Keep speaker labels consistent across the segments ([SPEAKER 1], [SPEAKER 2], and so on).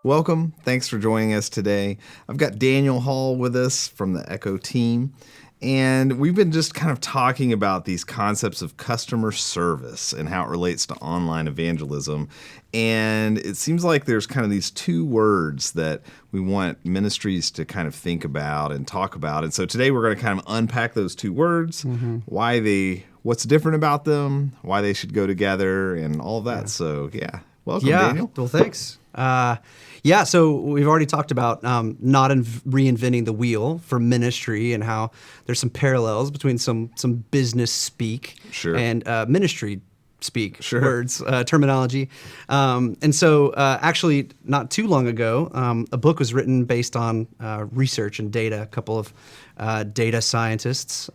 [SPEAKER 1] Welcome. Thanks for joining us today. I've got Daniel Hall with us from the Echo team, and we've been just kind of talking about these concepts of customer service and how it relates to online evangelism. And it seems like there's kind of these two words that we want ministries to kind of think about and talk about. And so today we're going to kind of unpack those two words, what's different about them, why they should go together, and all of that. So, welcome, Daniel.
[SPEAKER 2] Well, thanks. So we've already talked about not reinventing the wheel for ministry and how there's some parallels between some business speak and ministry speak words, terminology. And so actually not too long ago, a book was written based on research and data. A couple of data scientists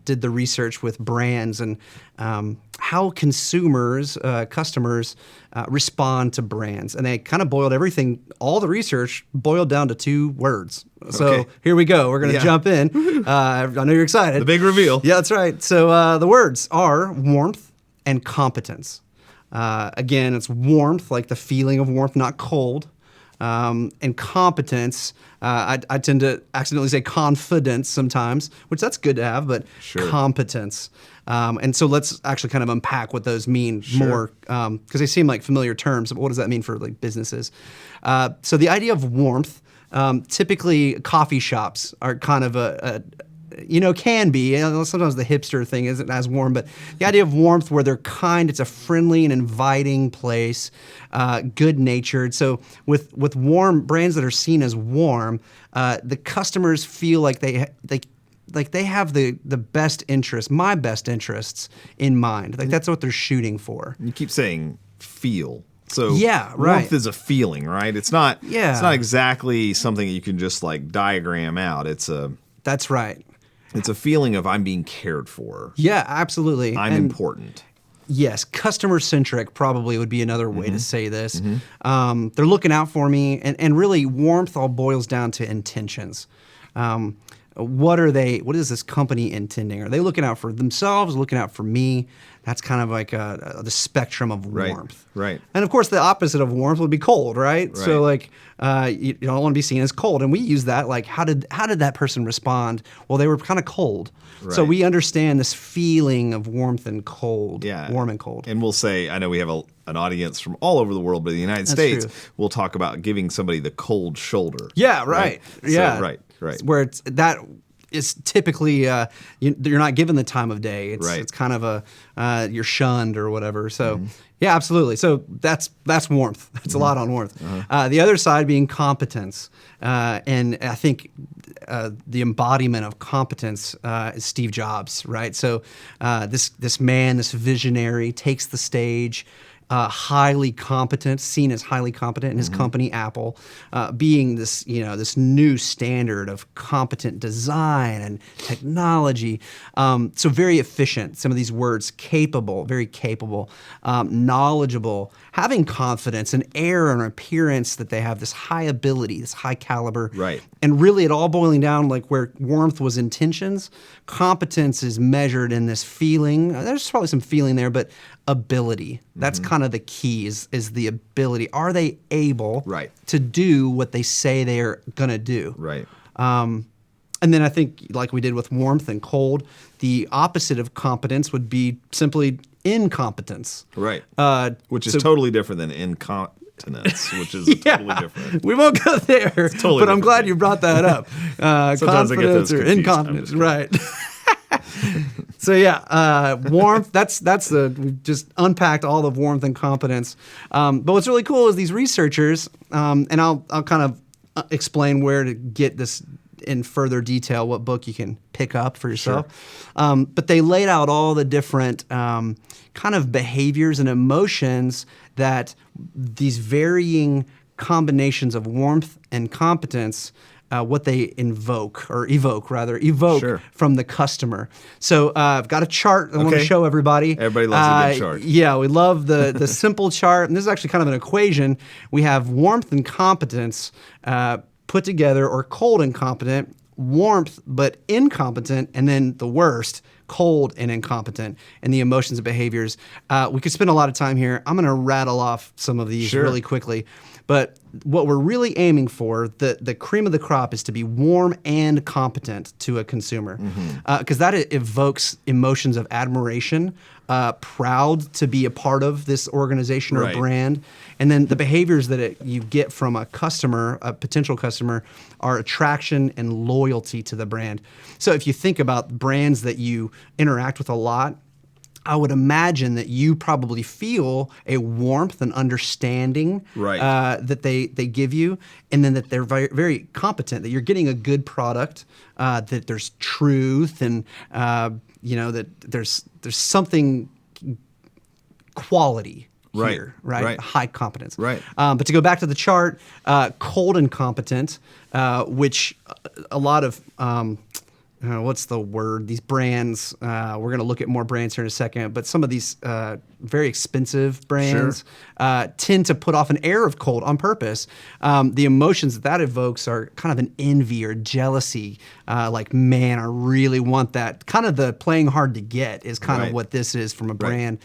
[SPEAKER 2] did the research with brands and how customers respond to brands. And they kind of boiled all the research boiled down to two words. So here we go. We're going to jump in. I know you're excited.
[SPEAKER 1] The big reveal.
[SPEAKER 2] Yeah, that's right. So the words are warmth and competence. Again, it's warmth, like the feeling of warmth, not cold. And competence, I tend to accidentally say confidence sometimes, which that's good to have, but competence. And so let's actually kind of unpack what those mean more, because they seem like familiar terms, but what does that mean for like businesses? So the idea of warmth, typically coffee shops are kind of can be. Sometimes the hipster thing isn't as warm, but the idea of warmth where they're kind, it's a friendly and inviting place, good-natured. So with warm brands that are seen as warm, the customers feel like they have the best interest, my best interests in mind. Like that's what they're shooting for.
[SPEAKER 1] You keep saying feel. So
[SPEAKER 2] warmth
[SPEAKER 1] is a feeling, right? It's not exactly something that you can just like diagram out.
[SPEAKER 2] That's right.
[SPEAKER 1] It's a feeling of I'm being cared for.
[SPEAKER 2] Yeah, absolutely.
[SPEAKER 1] I'm important.
[SPEAKER 2] Yes, customer-centric probably would be another way to say this. They're looking out for me, and really warmth all boils down to intentions. What is this company intending? Are they looking out for themselves, looking out for me? That's kind of like the spectrum of warmth.
[SPEAKER 1] Right.
[SPEAKER 2] And of course, the opposite of warmth would be cold, right? So like you don't want to be seen as cold. And we use that like, how did that person respond? Well, they were kind of cold. Right. So we understand this feeling of warmth and cold, warm and cold.
[SPEAKER 1] And we'll say, I know we have an audience from all over the world, but in the United States, we'll talk about giving somebody the cold shoulder.
[SPEAKER 2] Yeah, right. Yeah.
[SPEAKER 1] So, right.
[SPEAKER 2] Where it's typically you're not given the time of day. It's kind of you're shunned or whatever. So yeah, absolutely. So that's warmth. That's a lot on warmth. The other side being competence, and I think the embodiment of competence is Steve Jobs, right? So this man, this visionary, takes the stage. Highly competent, seen as highly competent in his company, Apple, being this new standard of competent design and technology. So very efficient. Some of these words: capable, very capable, knowledgeable, having confidence, an air and appearance that they have this high ability, this high caliber.
[SPEAKER 1] Right.
[SPEAKER 2] And really, it all boiling down like where warmth was intentions, competence is measured in this feeling. There's probably some feeling there, but ability. That's kind of the key is the ability. Are they able to do what they say they're going to do?
[SPEAKER 1] Right.
[SPEAKER 2] And then I think like we did with warmth and cold, the opposite of competence would be simply incompetence.
[SPEAKER 1] Right. Which is totally different than incontinence, which is totally different.
[SPEAKER 2] We won't go there, but I'm glad you brought that up.
[SPEAKER 1] Sometimes I get those
[SPEAKER 2] or
[SPEAKER 1] confused.
[SPEAKER 2] Incompetence, right. So warmth, we've just unpacked all of warmth and competence. But what's really cool is these researchers, and I'll kind of explain where to get this in further detail, what book you can pick up for yourself. But they laid out all the different kind of behaviors and emotions that these varying combinations of warmth and competence what they evoke from the customer. So I've got a chart I want to show everybody.
[SPEAKER 1] Everybody loves a good chart.
[SPEAKER 2] Yeah, we love the simple chart. And this is actually kind of an equation. We have warmth and competence put together, or cold and competent, warmth but incompetent, and then the worst, cold and incompetent, and the emotions and behaviors. We could spend a lot of time here. I'm going to rattle off some of these really quickly. But what we're really aiming for, the cream of the crop, is to be warm and competent to a consumer, because that evokes emotions of admiration, proud to be a part of this organization or
[SPEAKER 1] Right.
[SPEAKER 2] brand, and then the behaviors that you get from a customer, a potential customer, are attraction and loyalty to the brand. So if you think about brands that you interact with a lot, I would imagine that you probably feel a warmth and understanding
[SPEAKER 1] Right.
[SPEAKER 2] that they give you, and then that they're very, very competent, that you're getting a good product, that there's truth, and that there's something quality
[SPEAKER 1] Right.
[SPEAKER 2] here, right?
[SPEAKER 1] Right.
[SPEAKER 2] High competence.
[SPEAKER 1] Right.
[SPEAKER 2] But to go back to the chart, cold and competent, which a lot of what's the word? These brands, we're going to look at more brands here in a second, but some of these very expensive brands tend to put off an air of cold on purpose. The emotions that evokes are kind of an envy or jealousy, like, man, I really want that. Kind of the playing hard to get is kind
[SPEAKER 1] Right.
[SPEAKER 2] of what this is from a brand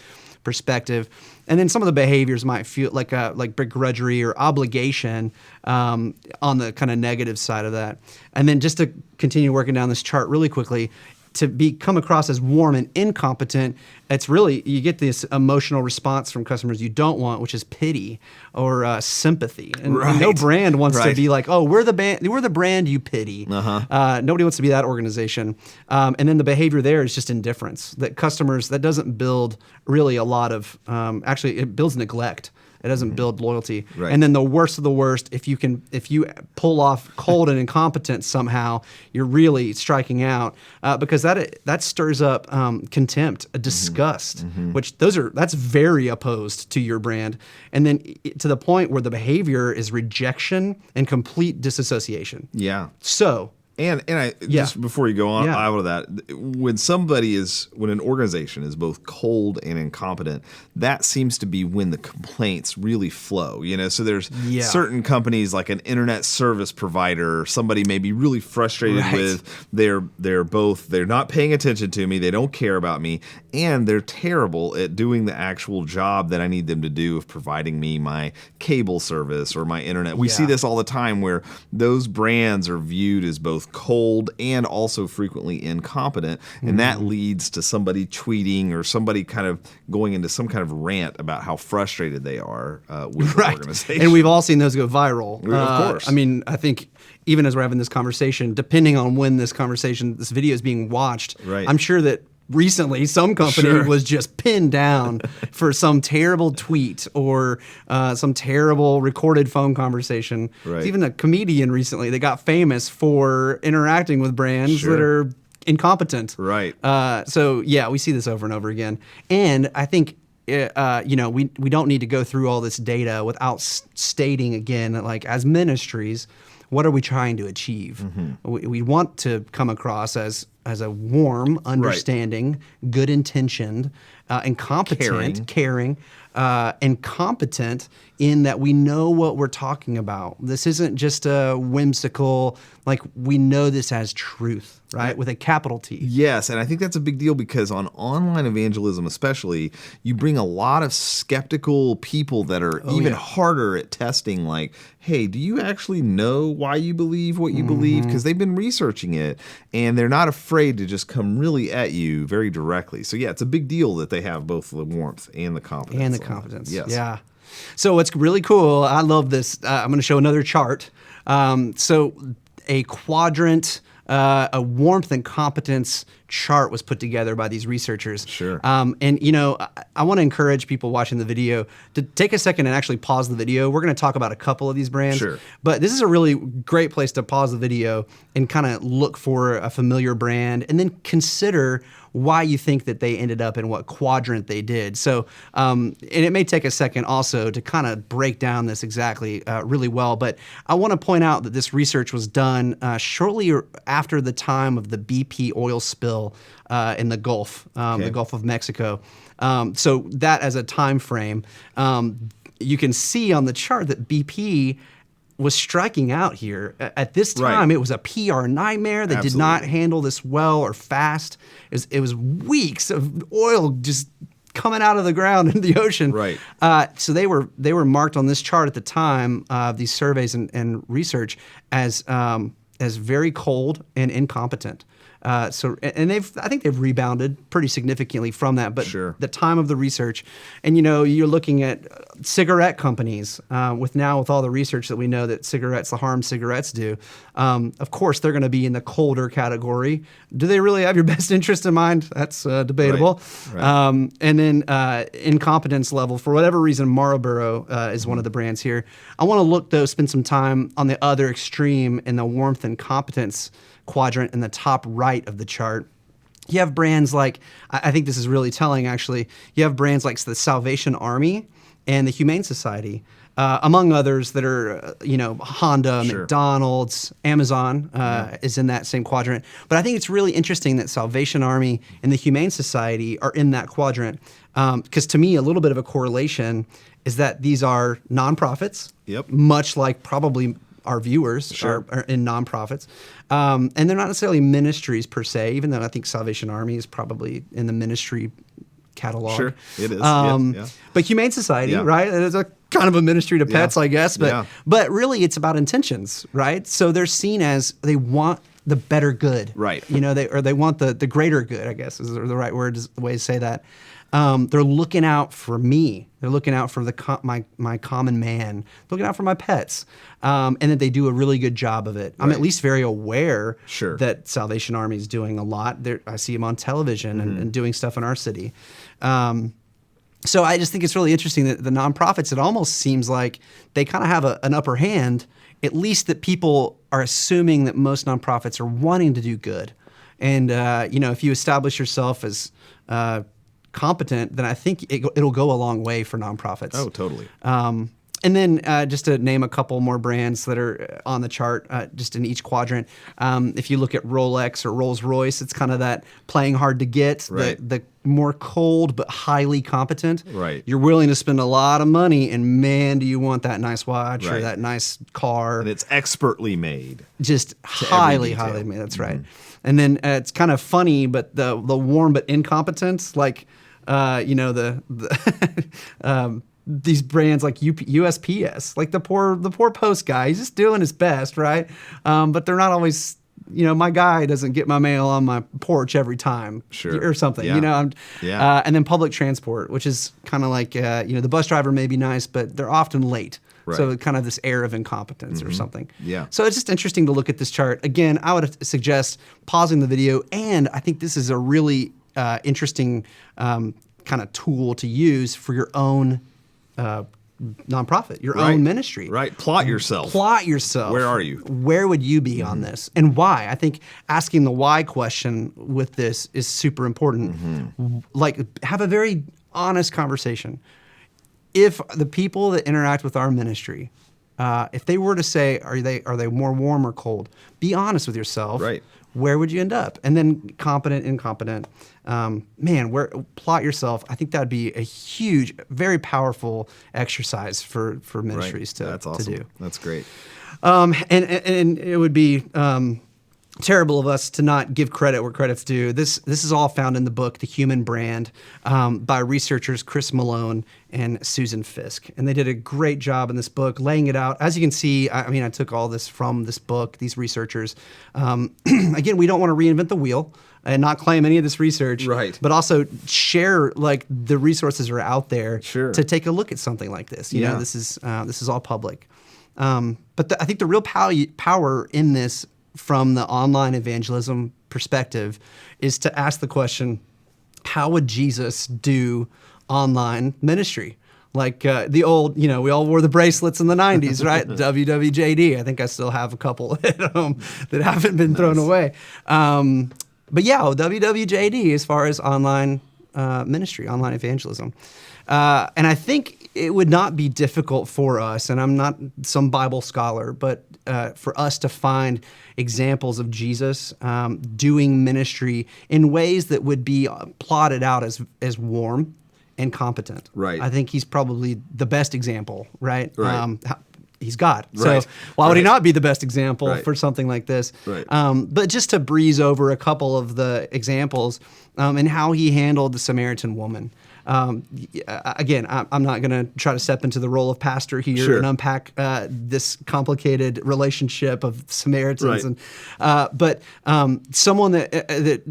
[SPEAKER 2] perspective. And then some of the behaviors might feel like begrudgery or obligation on the kind of negative side of that. And then just to continue working down this chart really quickly, to come across as warm and incompetent, it's really, you get this emotional response from customers you don't want, which is pity or sympathy. And no brand wants to be like, oh, we're the brand you pity. Nobody wants to be that organization. And then the behavior there is just indifference. That customers, that doesn't build really a lot of, actually it builds neglect. It doesn't build loyalty.
[SPEAKER 1] Right.
[SPEAKER 2] And then the worst of the worst, if you pull off cold and incompetent somehow, you're really striking out, because that stirs up contempt, a disgust, which that's very opposed to your brand. And then to the point where the behavior is rejection and complete disassociation.
[SPEAKER 1] Yeah.
[SPEAKER 2] So.
[SPEAKER 1] And just before you go on out of that, when an organization is both cold and incompetent, that seems to be when the complaints really flow. So there's certain companies like an internet service provider, somebody may be really frustrated with they're not paying attention to me, they don't care about me, and they're terrible at doing the actual job that I need them to do of providing me my cable service or my internet. We see this all the time where those brands are viewed as both cold and also frequently incompetent, and that leads to somebody tweeting or somebody kind of going into some kind of rant about how frustrated they are with the organization.
[SPEAKER 2] And we've all seen those go viral.
[SPEAKER 1] Of course.
[SPEAKER 2] I mean, I think even as we're having this conversation, depending on when this video is being watched, I'm sure that recently some company was just pinned down for some terrible tweet or some terrible recorded phone conversation. Even a comedian recently that got famous for interacting with brands that are incompetent. So yeah, we see this over and over again. And I think we don't need to go through all this data without stating again that, like, as ministries, what are we trying to achieve? We want to come across as a warm, understanding, good intentioned, and competent, caring, and competent in that we know what we're talking about. This isn't just a whimsical, like, we know this as truth, right? With a capital T.
[SPEAKER 1] Yes, and I think that's a big deal because on online evangelism especially, you bring a lot of skeptical people that are even harder at testing, like, hey, do you actually know why you believe what you believe? Because they've been researching it, and they're not afraid to just come really at you very directly. So yeah, it's a big deal that they have both the warmth and the competence. Yes.
[SPEAKER 2] Yeah. So what's really cool, I love this. I'm going to show another chart. So a quadrant, a warmth and competence chart was put together by these researchers. And I want to encourage people watching the video to take a second and actually pause the video. We're going to talk about a couple of these brands. But this is a really great place to pause the video and kind of look for a familiar brand and then consider why you think that they ended up in what quadrant they did. So, and it may take a second also to kind of break down this exactly really well, but I want to point out that this research was done shortly after the time of the BP oil spill in the Gulf of Mexico. So that as a time frame, you can see on the chart that BP was striking out here. At this time, it was a PR nightmare. They did not handle this well or fast. It was weeks of oil just coming out of the ground in the ocean.
[SPEAKER 1] Right.
[SPEAKER 2] So they were marked on this chart at the time of these surveys and research as very cold and incompetent. I think they've rebounded pretty significantly from that. But
[SPEAKER 1] Sure.
[SPEAKER 2] the time of the research, and you're looking at cigarette companies with all the research that we know that the harm cigarettes do. Of course, they're going to be in the colder category. Do they really have your best interest in mind? That's debatable.
[SPEAKER 1] Right.
[SPEAKER 2] And then incompetence level, for whatever reason, Marlboro is one of the brands here. I want to look though, spend some time on the other extreme in the warmth and competence quadrant in the top right of the chart. You have brands like, I think this is really telling actually, you have brands like the Salvation Army and the Humane Society, among others that are, Honda,
[SPEAKER 1] Sure.
[SPEAKER 2] McDonald's, Amazon is in that same quadrant. But I think it's really interesting that Salvation Army and the Humane Society are in that quadrant. Because to me, a little bit of a correlation is that these are nonprofits,
[SPEAKER 1] Yep.
[SPEAKER 2] much like probably our viewers
[SPEAKER 1] Sure.
[SPEAKER 2] are in nonprofits. And they're not necessarily ministries per se, even though I think Salvation Army is probably in the ministry catalog.
[SPEAKER 1] Sure, it is. Yeah.
[SPEAKER 2] But Humane Society,
[SPEAKER 1] Yeah.
[SPEAKER 2] right? It's a kind of a ministry to pets, I guess. But really, it's about intentions, right? So they're seen as they want the better good.
[SPEAKER 1] Right.
[SPEAKER 2] They want the greater good, I guess is the right way to say that. They're looking out for me. They're looking out for my common man. Looking out for my pets, and that they do a really good job of it. I'm
[SPEAKER 1] Right.
[SPEAKER 2] at least very aware
[SPEAKER 1] Sure.
[SPEAKER 2] that Salvation Army is doing a lot. I see them on television and doing stuff in our city. So I just think it's really interesting that the nonprofits, it almost seems like they kind of have an upper hand, at least that people are assuming that most nonprofits are wanting to do good. And, if you establish yourself as competent, then I think it'll go a long way for nonprofits.
[SPEAKER 1] Oh, totally.
[SPEAKER 2] And then just to name a couple more brands that are on the chart, just in each quadrant, if you look at Rolex or Rolls-Royce, it's kind of that playing hard to get,
[SPEAKER 1] Right.
[SPEAKER 2] the more cold but highly competent.
[SPEAKER 1] Right.
[SPEAKER 2] You're willing to spend a lot of money, and man, do you want that nice watch or
[SPEAKER 1] Right.
[SPEAKER 2] that nice car.
[SPEAKER 1] And it's expertly made.
[SPEAKER 2] Just
[SPEAKER 1] every
[SPEAKER 2] highly
[SPEAKER 1] detail.
[SPEAKER 2] made. That's right. And then it's kind of funny, but the warm but incompetent, like these brands like USPS, like the poor post guy, he's just doing his best, right? But they're not always. My guy doesn't get my mail on my porch every time,
[SPEAKER 1] Sure.
[SPEAKER 2] or something.
[SPEAKER 1] Yeah.
[SPEAKER 2] And then public transport, which is kind of like the bus driver may be nice, but they're often late.
[SPEAKER 1] Right.
[SPEAKER 2] So kind of this air of incompetence or something.
[SPEAKER 1] Yeah.
[SPEAKER 2] So it's just interesting to look at this chart. Again, I would suggest pausing the video, and I think this is a really interesting kind of tool to use for your own nonprofit, your
[SPEAKER 1] Right.
[SPEAKER 2] own ministry.
[SPEAKER 1] Right. Plot yourself.
[SPEAKER 2] Plot yourself.
[SPEAKER 1] Where are you?
[SPEAKER 2] Where would you be on this? And why? I think asking the why question with this is super important. Like, have a very honest conversation. If the people that interact with our ministry, if they were to say, are they more warm or cold? Be honest with yourself.
[SPEAKER 1] Right.
[SPEAKER 2] Where would you end up? And then competent, incompetent. Plot yourself. I think that'd be a huge, very powerful exercise for ministries
[SPEAKER 1] Right. That's awesome.
[SPEAKER 2] to do.
[SPEAKER 1] That's great.
[SPEAKER 2] And it would be terrible of us to not give credit where credit's due. This is all found in the book, The Human Brand, by researchers Chris Malone and Susan Fiske. And they did a great job in this book, laying it out. As you can see, I took all this from this book, these researchers. Again, we don't want to reinvent the wheel and not claim any of this research,
[SPEAKER 1] Right.
[SPEAKER 2] but also share like the resources are out there
[SPEAKER 1] Sure.
[SPEAKER 2] to take a look at something like this.
[SPEAKER 1] Yeah.
[SPEAKER 2] This is all public. But I think the real power in this from the online evangelism perspective is to ask the question, how would Jesus do online ministry? Like the old, we all wore the bracelets in the 90s, right? WWJD. I think I still have a couple at home that haven't been thrown away. But yeah, WWJD as far as online ministry, online evangelism. And I think it would not be difficult for us, and I'm not some Bible scholar, but for us to find examples of Jesus doing ministry in ways that would be plotted out as warm and competent.
[SPEAKER 1] Right.
[SPEAKER 2] I think he's probably the best example, right?
[SPEAKER 1] Right.
[SPEAKER 2] He's God.
[SPEAKER 1] Right.
[SPEAKER 2] So why would he
[SPEAKER 1] Right.
[SPEAKER 2] not be the best example
[SPEAKER 1] Right.
[SPEAKER 2] for something like this?
[SPEAKER 1] Right.
[SPEAKER 2] But just to breeze over a couple of the examples and how he handled the Samaritan woman. Again, I'm not going to try to step into the role of pastor here
[SPEAKER 1] Sure.
[SPEAKER 2] and unpack this complicated relationship of Samaritans,
[SPEAKER 1] Right.
[SPEAKER 2] but someone that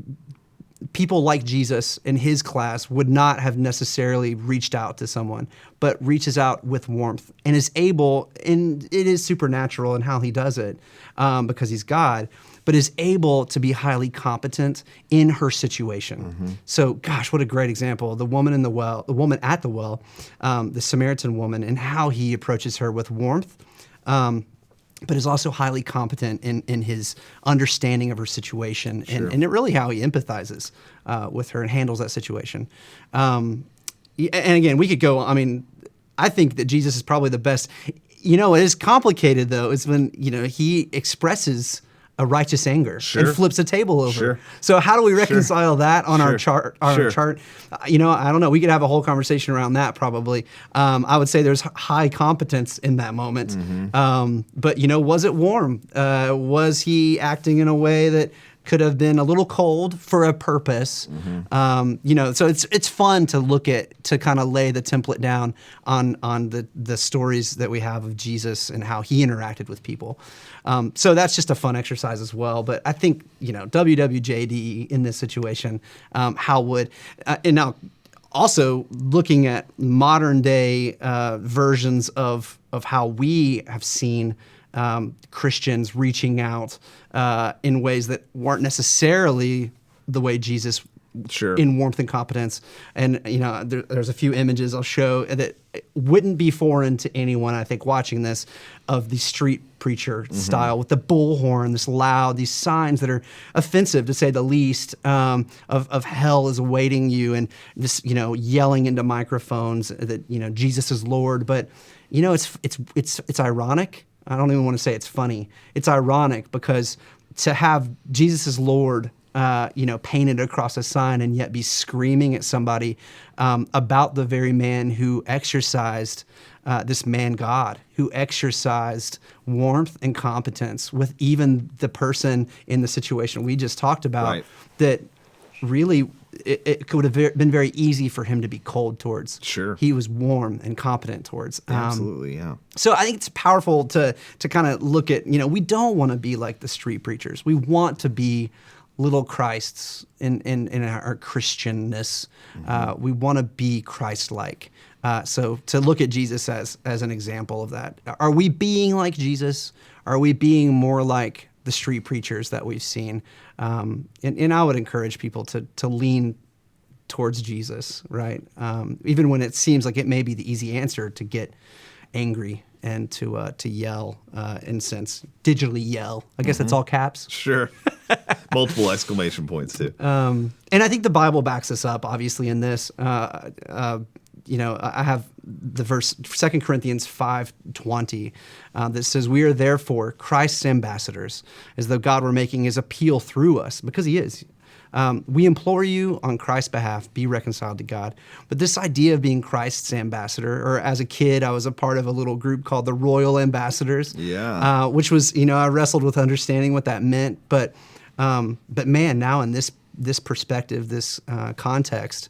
[SPEAKER 2] people like Jesus in his class would not have necessarily reached out to someone, but reaches out with warmth and is able, and it is supernatural in how he does it because he's God, but is able to be highly competent in her situation. So, gosh, what a great example. The woman at the well, the Samaritan woman, and how he approaches her with warmth. But is also highly competent in his understanding of her situation, and really how he empathizes with her and handles that situation. And again, we could go, I mean, I think that Jesus is probably the best. You know, it is complicated, though, is when, he expresses a righteous anger and flips a table over. So how do we reconcile that on our chart? Our chart, I don't know. We could have a whole conversation around that probably. I would say there's high competence in that moment. But was it warm? Was he acting in a way that could have been a little cold for a purpose? So it's fun to look at, to kind of lay the template down on the stories that we have of Jesus and how he interacted with people. So that's just a fun exercise as well. But I think, WWJD in this situation, how would, and now also looking at modern day versions of how we have seen Christians reaching out in ways that weren't necessarily the way Jesus in Warmth and Competence. And, there's a few images I'll show that wouldn't be foreign to anyone, I think, watching this, of the street preacher style with the bullhorn, this loud, these signs that are offensive, to say the least, of hell is awaiting you, and this, yelling into microphones that, Jesus is Lord. But, it's ironic. I don't even want to say it's funny. It's ironic because to have Jesus is Lord, painted across a sign and yet be screaming at somebody about the very man who exercised this man God, who exercised warmth and competence with even the person in the situation we just talked about, that really it could have been very easy for him to be cold towards. He was warm and competent towards.
[SPEAKER 1] Absolutely, yeah.
[SPEAKER 2] So I think it's powerful to kind of look at, we don't want to be like the street preachers. We want to be little Christs in our Christianness. We want to be Christ-like. So to look at Jesus as an example of that. Are we being like Jesus? Are we being more like the street preachers that we've seen? And I would encourage people to lean towards Jesus, right? Even when it seems like it may be the easy answer to get angry and to yell, in a sense, digitally yell. I guess that's all caps.
[SPEAKER 1] Multiple exclamation points too.
[SPEAKER 2] And I think the Bible backs us up, obviously, in this. I have the verse, 2 Corinthians 5:20, that says, "We are therefore Christ's ambassadors, as though God were making his appeal through us," because he is. "We implore you on Christ's behalf, be reconciled to God." But this idea of being Christ's ambassador, or as a kid, I was a part of a little group called the Royal Ambassadors, which was, I wrestled with understanding what that meant. But man, now in this perspective, this context,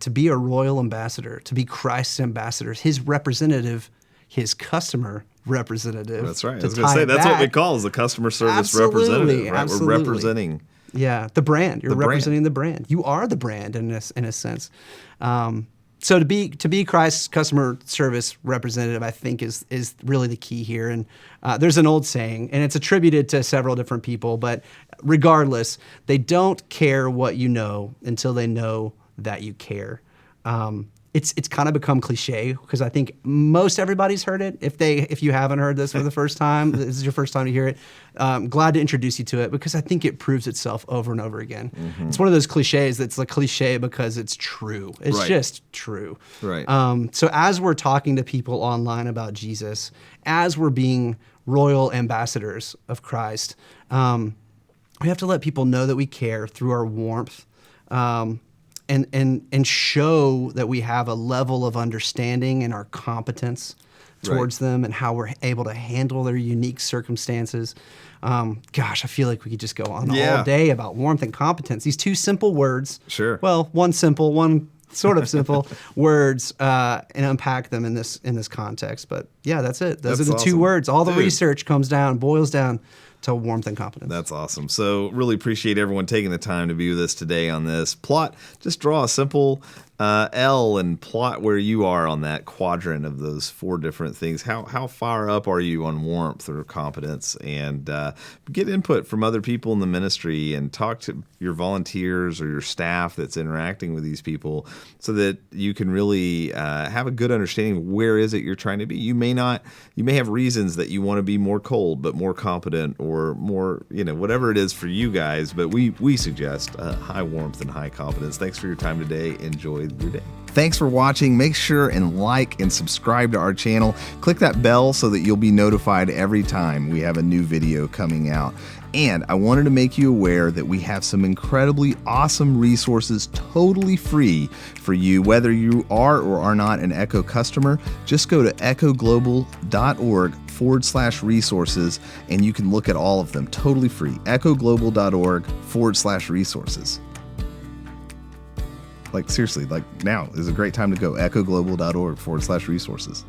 [SPEAKER 2] to be a royal ambassador, to be Christ's ambassador, his representative, his customer representative.
[SPEAKER 1] That's right. I was going to say, that's what we call as the customer service representative, right?
[SPEAKER 2] Absolutely.
[SPEAKER 1] We're representing.
[SPEAKER 2] Yeah, the brand. You're representing the brand. You are the brand in a sense. So to be Christ's customer service representative, I think is really the key here. And there's an old saying, and it's attributed to several different people, but regardless, they don't care what you know until they know that you care. It's kind of become cliche because I think most everybody's heard it. If you haven't heard this for the first time, this is your first time to hear it. I'm glad to introduce you to it because I think it proves itself over and over again. It's one of those cliches that's a cliche because it's true. It's just true.
[SPEAKER 1] Right.
[SPEAKER 2] So as we're talking to people online about Jesus, as we're being royal ambassadors of Christ, we have to let people know that we care through our warmth. And show that we have a level of understanding and our competence towards them and how we're able to handle their unique circumstances. Gosh, I feel like we could just go on all day about warmth and competence. These two simple words.
[SPEAKER 1] Sure.
[SPEAKER 2] Well, one simple, one sort of simple words and unpack them in this context. But yeah, that's it. Those are the two
[SPEAKER 1] awesome.
[SPEAKER 2] words. All the
[SPEAKER 1] Dude.
[SPEAKER 2] research boils down to warmth and competence.
[SPEAKER 1] That's awesome. So really appreciate everyone taking the time to be with us today on this. Plot, just draw a simple L and plot where you are on that quadrant of those 4 different things. How far up are you on warmth or competence? And get input from other people in the ministry and talk to your volunteers or your staff that's interacting with these people so that you can really have a good understanding of where is it you're trying to be. You may have reasons that you want to be more cold but more competent, or more, whatever it is for you guys, but we suggest high warmth and high competence. Thanks for your time today. Enjoy your day. Thanks for watching. Make sure and like and subscribe to our channel. Click that bell so that you'll be notified every time we have a new video coming out. And I wanted to make you aware that we have some incredibly awesome resources totally free for you, whether you are or are not an Echo customer. Just go to echoglobal.org/resources and you can look at all of them totally free. echoglobal.org/resources. Like seriously, like now is a great time to go. echoglobal.org/resources.